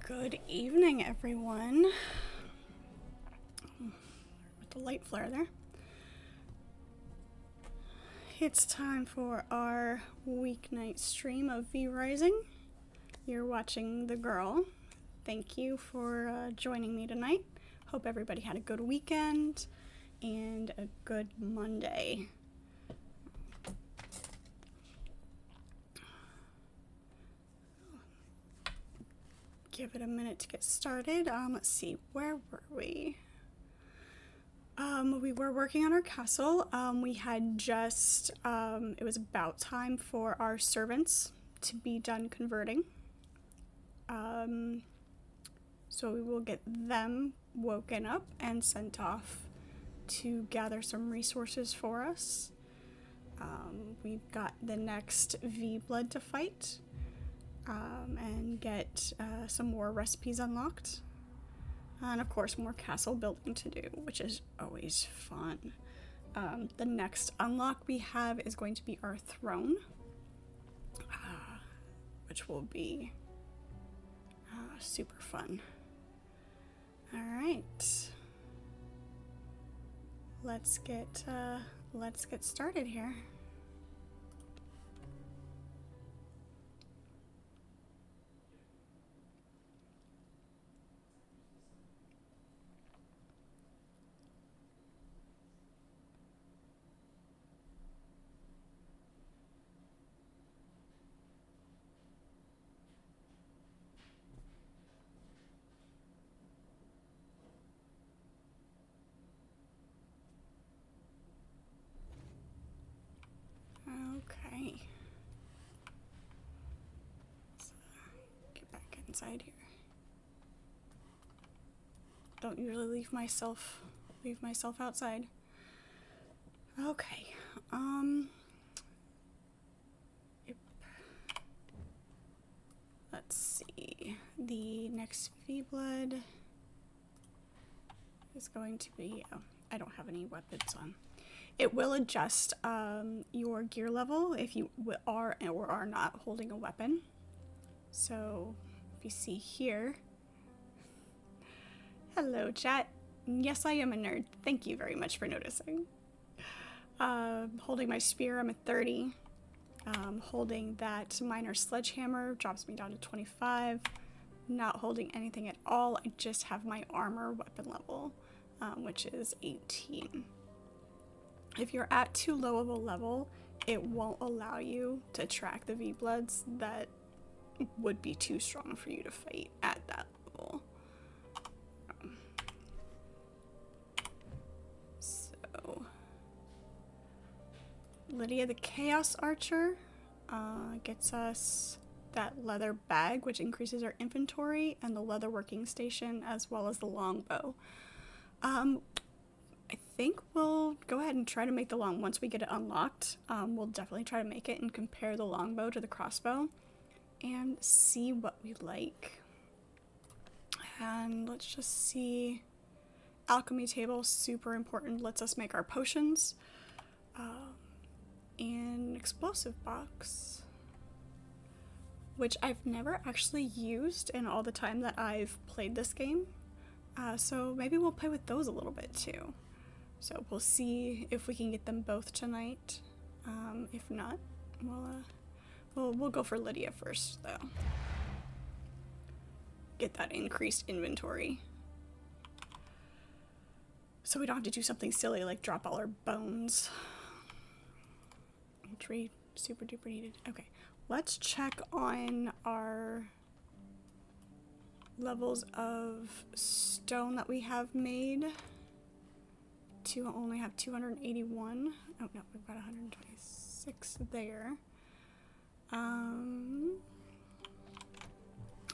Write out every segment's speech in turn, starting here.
Good evening, everyone. With the light flare there. It's time for our weeknight stream of V Rising. You're watching The Girl. Thank you for joining me tonight. Hope everybody had a good weekend and a good Monday. Give it a minute to get started. Let's see, where were we? We were working on our castle. We had just, it was about time for our servants to be done converting. So we will get them woken up and sent off to gather some resources for us. We've got the next V blood to fight. And get some more recipes unlocked. And of course, more castle building to do, which is always fun. The next unlock we have is going to be our throne, which will be super fun. All right, let's get started here. Okay. Let's get back inside here. Don't usually leave myself outside. Okay. Yep. Let's see. The next V blood is going to be, oh, I don't have any weapons on. It will adjust your gear level if you are or are not holding a weapon. So if you see here, hello chat. Yes, I am a nerd. Thank you very much for noticing. Holding my spear, I'm at 30. Holding that minor sledgehammer drops me down to 25. Not holding anything at all. I just have my armor weapon level, which is 18. If you're at too low of a level, it won't allow you to track the V-Bloods that would be too strong for you to fight at that level. So, Lydia the Chaos Archer gets us that leather bag, which increases our inventory, and the leather working station, as well as the longbow. I think we'll go ahead and try to make the long, once we get it unlocked, we'll definitely try to make it and compare the longbow to the crossbow and see what we like. And let's just see, alchemy table, super important, lets us make our potions. And explosive box, which I've never actually used in all the time that I've played this game. So maybe we'll play with those a little bit too. So we'll see if we can get them both tonight. If not, we'll go for Lydia first, though. Get that increased inventory. So we don't have to do something silly like drop all our bones. Tree, super duper needed. Okay, let's check on our levels of stone that we have made. To only have 281. Oh no, we've got 126 there.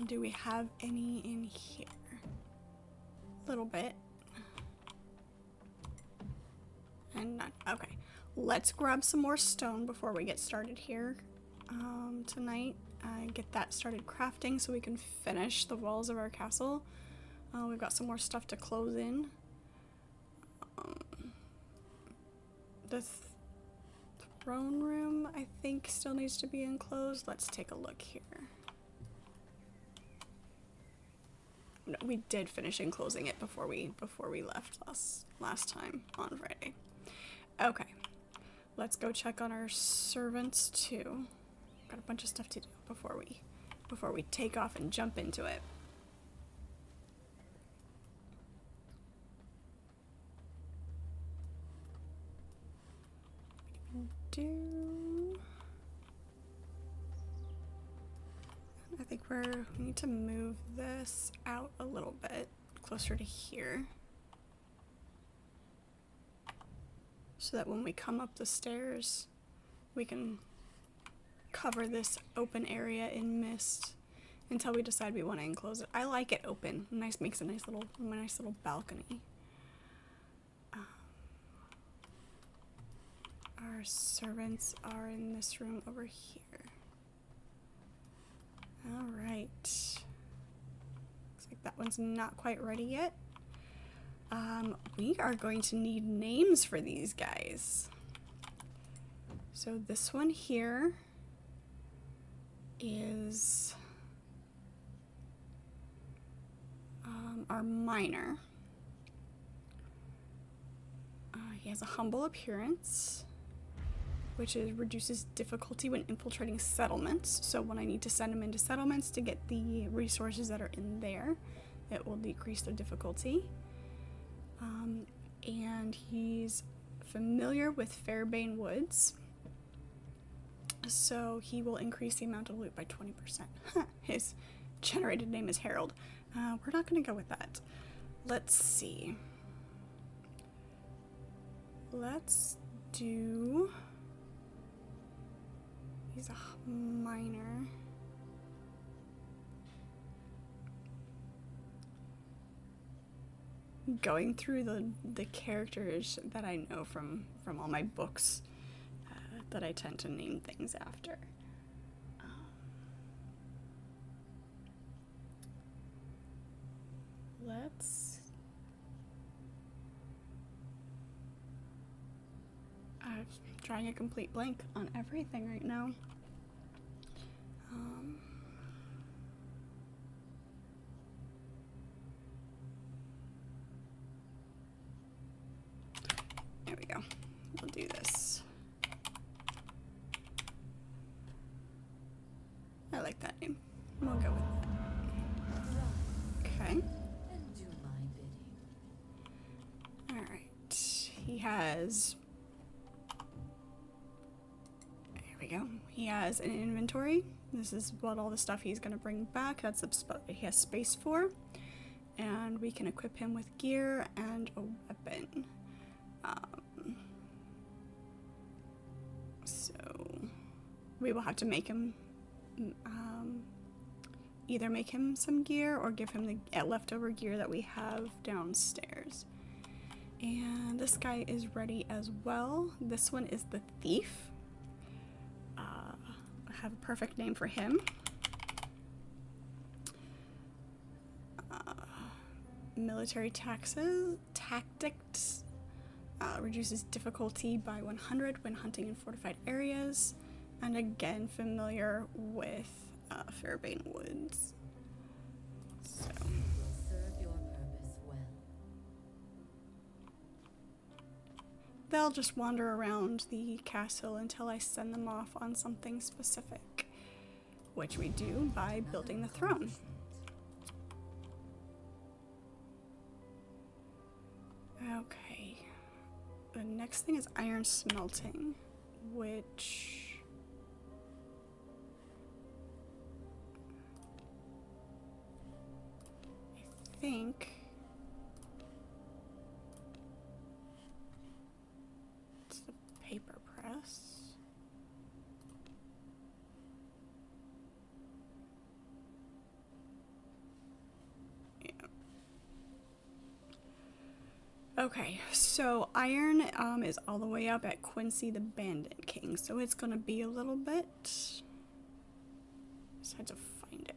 Do we have any in here? A little bit. And none. Okay. Let's grab some more stone before we get started here tonight. Get that started crafting so we can finish the walls of our castle. We've got some more stuff to close in. The throne room, I think, still needs to be enclosed. Let's take a look here. we did finish enclosing it before we left last time on Friday. Okay, let's go check on our servants too. Got a bunch of stuff to do before we take off and jump into it. I think we need to move this out a little bit closer to here so that when we come up the stairs we can cover this open area in mist until we decide we want to enclose it. I like it open. Makes a nice little balcony. Our servants are in this room over here. All right. Looks like that one's not quite ready yet. We are going to need names for these guys. So this one here is our miner. He has a humble appearance, which reduces difficulty when infiltrating settlements. So when I need to send him into settlements to get the resources that are in there, it will decrease their difficulty. And he's familiar with Fairbane Woods, so he will increase the amount of loot by 20%. His generated name is Harold. We're not going to go with that. Let's see. Let's do... He's a miner. Going through the characters that I know from all my books that I tend to name things after. I'm drawing a complete blank on everything right now. There we go. We'll do this. I like that name. We'll go with that. Okay. Alright. He has... There we go. He has an inventory. This is what all the stuff he's going to bring back. That's he has space for. And we can equip him with gear and a weapon. So we will have to make him either make him some gear or give him the leftover gear that we have downstairs. And this guy is ready as well. This one is the Thief. I have a perfect name for him. Military tactics reduces difficulty by 100 when hunting in fortified areas, and again familiar with Fairbane Woods. So. Serve your purpose well. They'll just wander around the castle until I send them off on something specific, which we do by building the throne. Okay, the next thing is iron smelting, which I think it's the paper press. Okay, so iron is all the way up at Quincy the Bandit King, so it's gonna be a little bit. Just had to find it.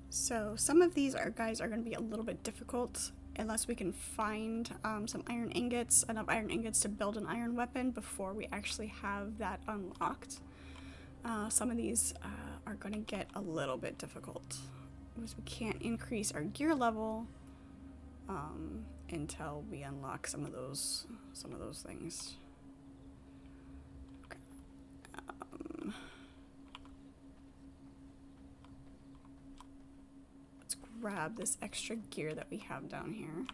So some of these guys are gonna be a little bit difficult unless we can find some iron ingots, enough iron ingots to build an iron weapon before we actually have that unlocked. Some of these are going to get a little bit difficult because we can't increase our gear level until we unlock some of those things. Okay. Let's grab this extra gear that we have down here.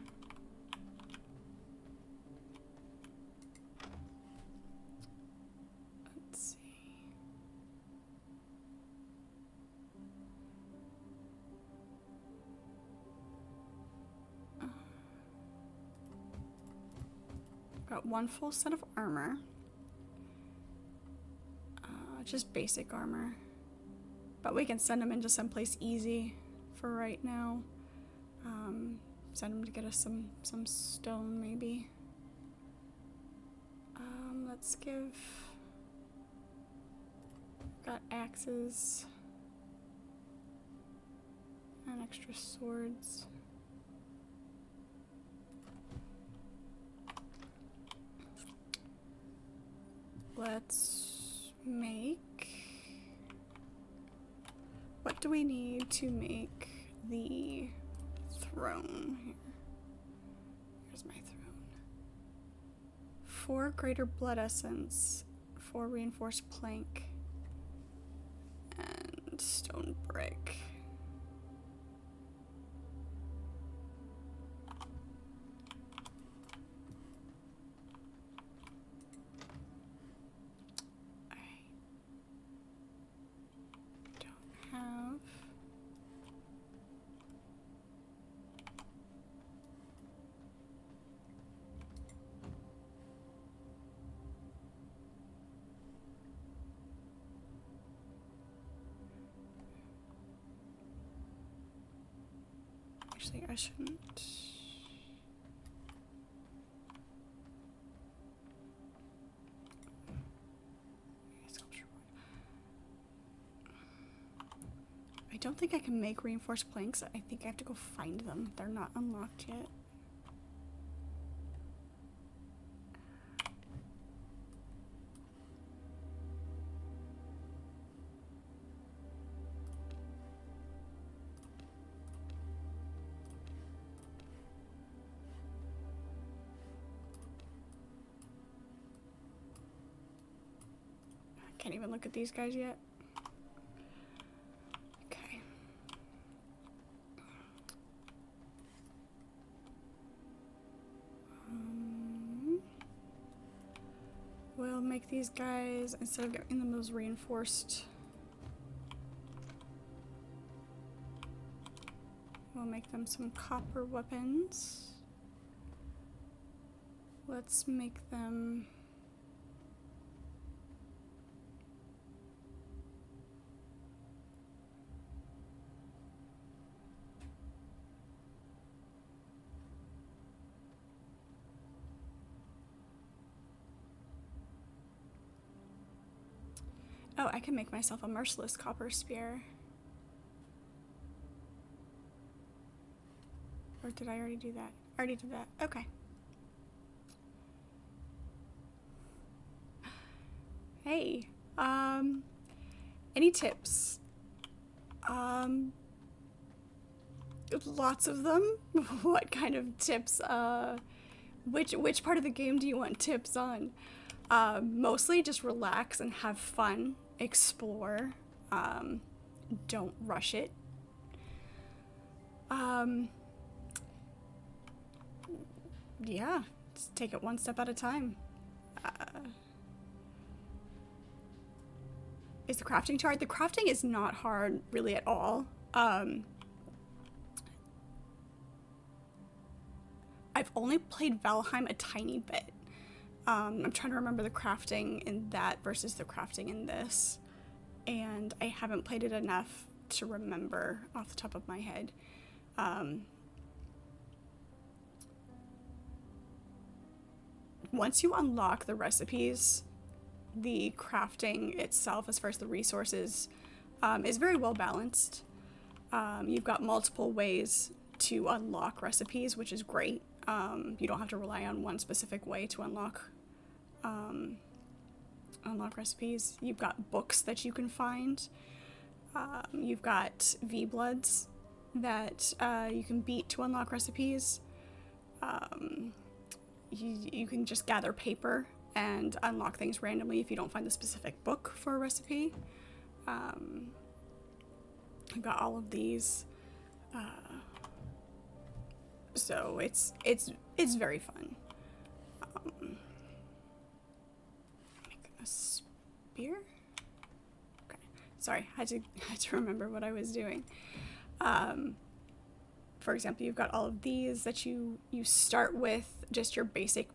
Got one full set of armor. Just basic armor. But we can send them into someplace easy for right now. Send them to get us some stone, maybe. Let's give... Got axes. And extra swords. Let's make... What do we need to make the throne? Here's my throne. 4 greater blood essence, 4 reinforced plank, and stone brick. Actually, I shouldn't. I don't think I can make reinforced planks. I think I have to go find them. They're not unlocked yet. Can't even look at these guys yet. Okay. We'll make these guys, instead of getting them those reinforced, we'll make them some copper weapons. Let's make them... Oh, I can make myself a merciless copper spear. Or did I already do that? I already did that. Okay. Hey, any tips? Lots of them. What kind of tips? Which part of the game do you want tips on? Mostly just relax and have fun. Explore. Don't rush it. Yeah, just take it one step at a time. Is the crafting too hard? The crafting is not hard really at all. I've only played Valheim a tiny bit. I'm trying to remember the crafting in that versus the crafting in this. And I haven't played it enough to remember off the top of my head. Once you unlock the recipes, the crafting itself, as far as the resources, is very well balanced. You've got multiple ways to unlock recipes, which is great. You don't have to rely on one specific way to unlock unlock recipes. You've got books that you can find. You've got V-Bloods that you can beat to unlock recipes. You can just gather paper and unlock things randomly if you don't find the specific book for a recipe. I've got all of these. So it's very fun. Make a spear? Okay. Sorry, I had to remember what I was doing. For example, you've got all of these that you start with just your basic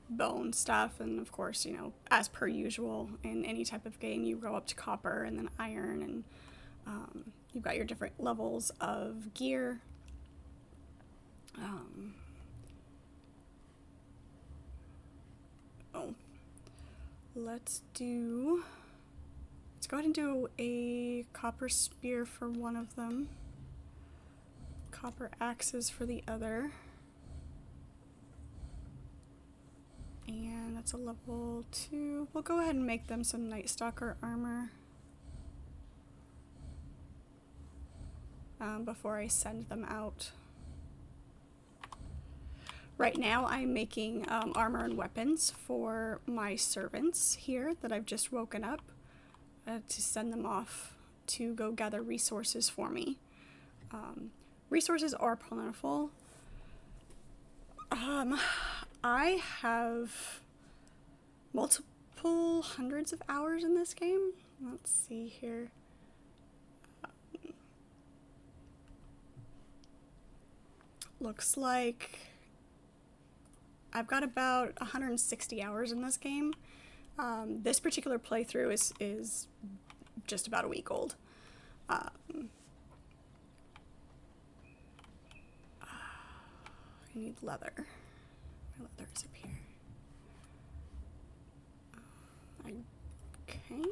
bone stuff, and of course, you know, as per usual in any type of game, you go up to copper and then iron, and you've got your different levels of gear. Let's go ahead and do a copper spear for one of them. Copper axes for the other. And that's a level 2. We'll go ahead and make them some Night Stalker armor before I send them out. Right now I'm making armor and weapons for my servants here that I've just woken up to send them off to go gather resources for me. Resources are plentiful. I have multiple hundreds of hours in this game. Let's see here. Looks like I've got about 160 hours in this game. This particular playthrough is just about a week old. I need leather. My leather is up here. Okay.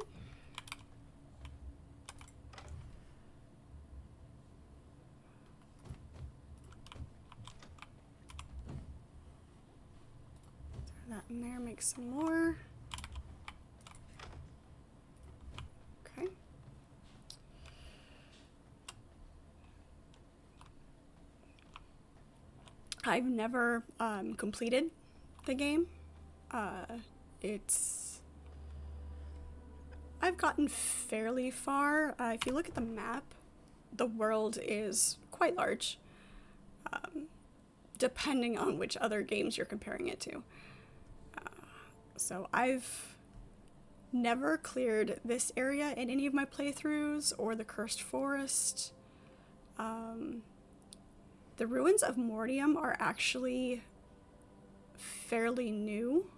Throw that in there, make some more. Okay. I've never completed the game. I've gotten fairly far. If you look at the map, the world is quite large, depending on which other games you're comparing it to. So I've never cleared this area in any of my playthroughs or the Cursed Forest. The ruins of Mortium are actually fairly new,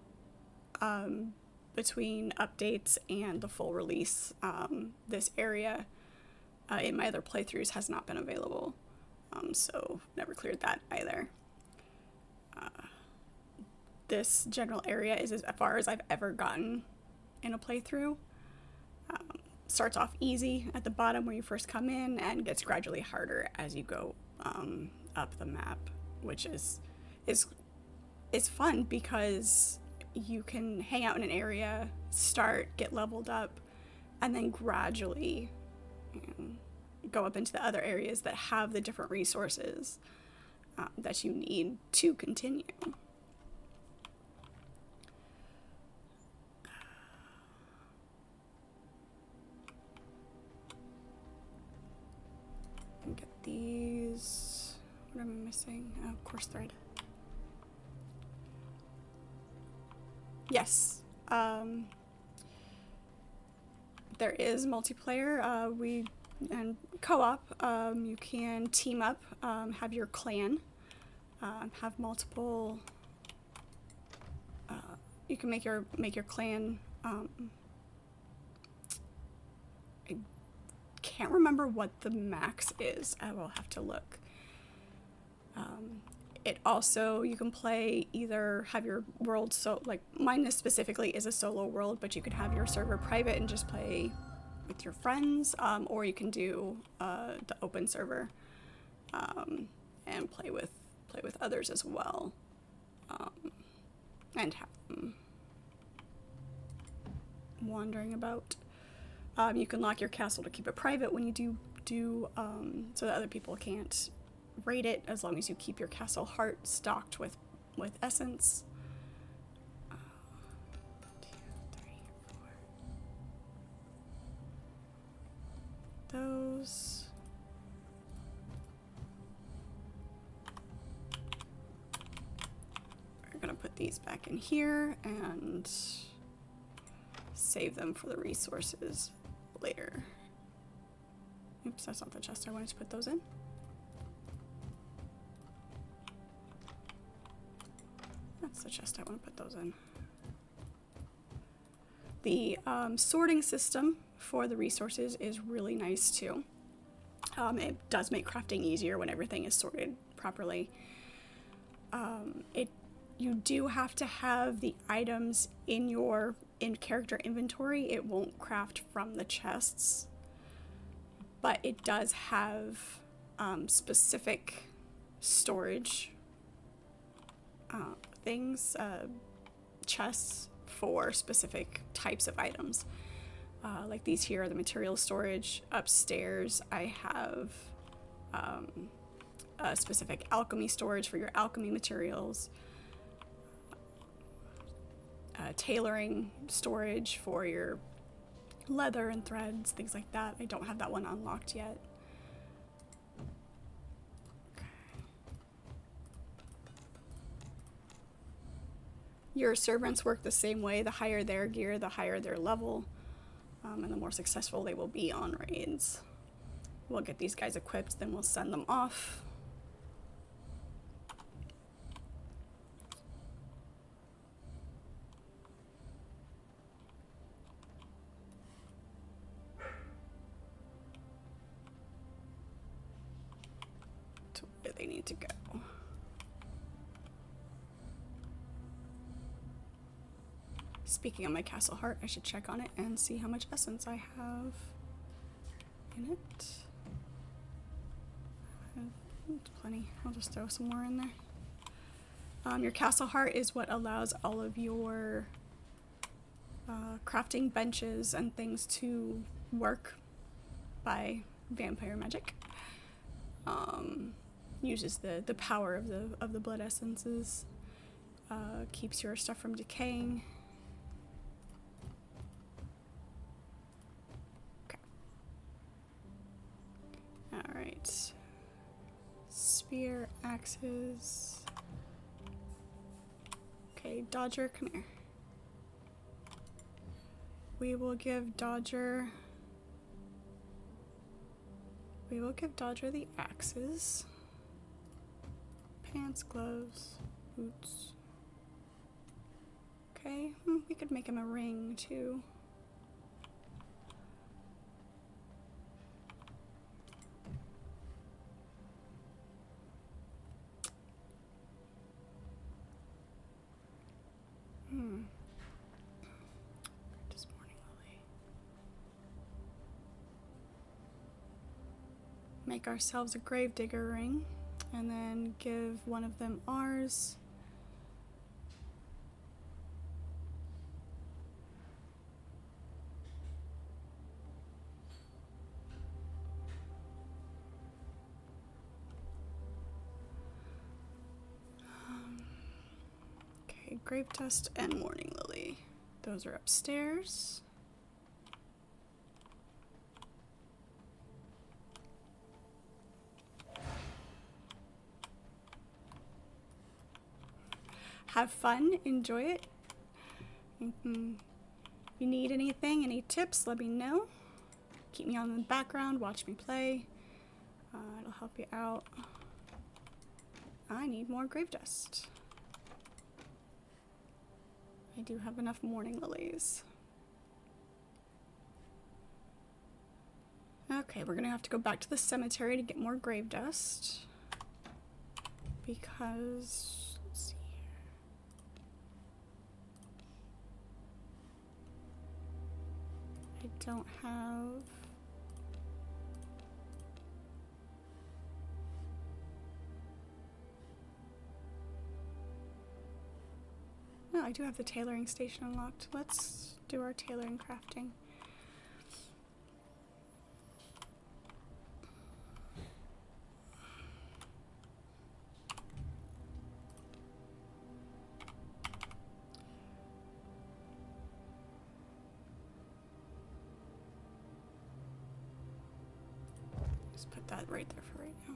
between updates and the full release. This area in my other playthroughs has not been available, so never cleared that either. This general area is as far as I've ever gotten in a playthrough. Starts off easy at the bottom where you first come in and gets gradually harder as you go up the map, which is fun because you can hang out in an area, get leveled up, and then gradually go up into the other areas that have the different resources that you need to continue. Get these. What am I missing? Oh, course thread. Yes. There is multiplayer. And co-op. You can team up, have your clan, have multiple. You can make your clan. I can't remember what the max is. I will have to look. It also, you can play have your world, so like mine specifically is a solo world, but you could have your server private and just play with your friends, or you can do the open server and play with others as well, and have them wandering about. You can lock your castle to keep it private when you do so that other people can't raid it, as long as you keep your castle heart stocked with essence. 2, 3, 4. Those. We're gonna put these back in here and save them for the resources later. Oops, that's not the chest I wanted to put those in. That's the chest I want to put those in. The sorting system for the resources is really nice too. It does make crafting easier when everything is sorted properly. You do have to have the items in your in-character inventory. It won't craft from the chests, but it does have specific storage things, chests for specific types of items. Like these here are the material storage. Upstairs I have a specific alchemy storage for your alchemy materials. Tailoring storage for your leather and threads, things like that. I don't have that one unlocked yet. Okay. Your servants work the same way. The higher their gear, the higher their level, and the more successful they will be on raids. We'll get these guys equipped, then we'll send them off. They need to go. Speaking of my castle heart, I should check on it and see how much essence I have in it. It's plenty. I'll just throw some more in there. Your castle heart is what allows all of your crafting benches and things to work by vampire magic. Uses the power of the blood essences, keeps your stuff from decaying. Okay. All right. Spear, axes. Okay, Dodger, come here. We will give Dodger the axes. Pants, gloves, boots. Okay, we could make him a ring too. Just morning lily. Make ourselves a gravedigger ring. And then give one of them ours. Okay, grave dust and morning lily. Those are upstairs. Have fun, enjoy it. If you need anything, any tips, let me know. Keep me on the background, watch me play. It'll help you out. I need more grave dust. I do have enough morning lilies. Okay, we're gonna have to go back to the cemetery to get more grave dust. Because I don't have... Oh, I do have the tailoring station unlocked. Let's do our tailoring crafting. Just put that right there for right now.